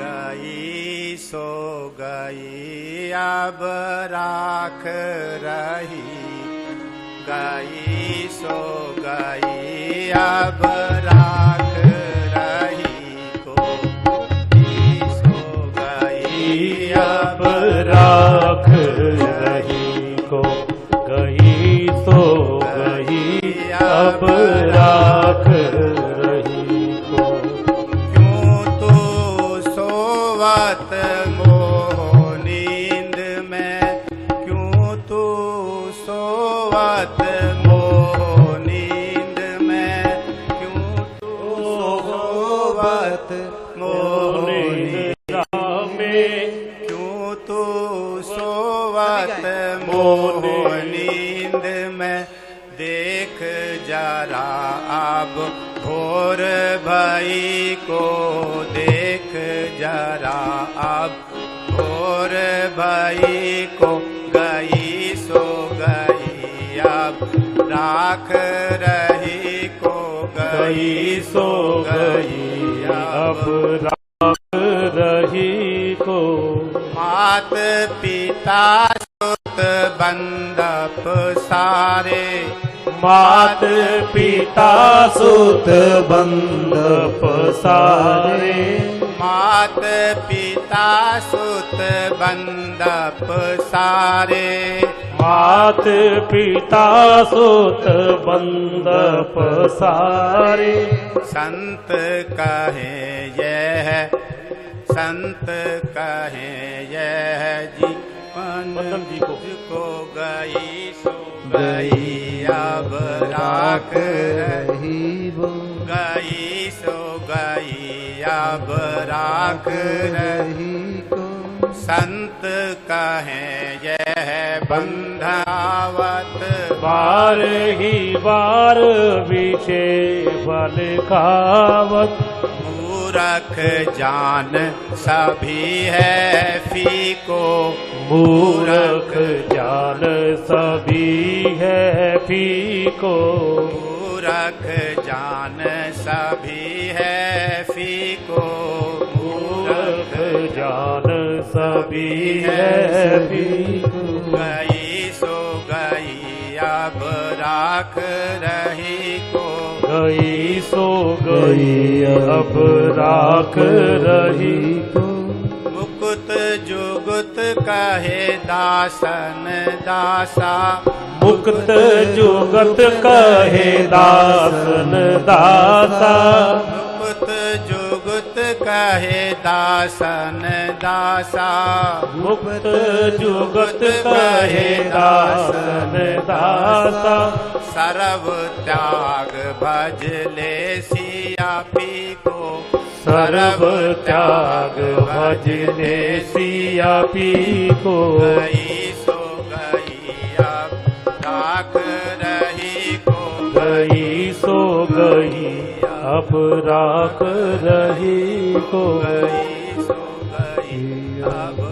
गई सो गई अब राख रही, गई सो गई अब राख रही को, सो गई अब राख रही को, गई सो गई अब राख रही को। क्यों तू सोवत मोह नींद में, क्यों तू सोवत मोह नींद में, क्यों तू सोवत मोह नींद में, क्यों तू सोवत मोह नींद में। देख जरा अब भोर भई को, देख जरा अब भोर भई को, गई सो गई अब राख रही को, गई सो गई अब राख रही को। मात पिता सुत बंदप सारे, मात पिता सुत बंदप सारे, मात पिता सुत बंदप सारे, मात पिता सुत बंदप सारे। संत कहे यह, संत कहे यह जीवन जी को, गई सो गई अब राख रही वो, गई सो गई अब राख रही को। संत कहे यह बंधावत, बार ही बार विषे फल खावत। मूरख जान सभी है फीको, मूरख जान सभी है फीको, मूरख जान सभी है फीको, मूरख जान सभी है फीको। गई सो गई अब राख रही को, गई सो गई अब राख रही को। मुकुत जुगुत कहे दासन दासा, मुक्त जुगत कहे दासन दासा, मुकुत जुगुत कहे दासन दासा, मुक्त जुगत कहे दासन दासा। सर्व त्याग भज ले सिया पी को, सर्व त्याग भज ले सिया पी को। गई सो गई अब राख रही को, गई सो गई अब राख रही को, गई सो गई अब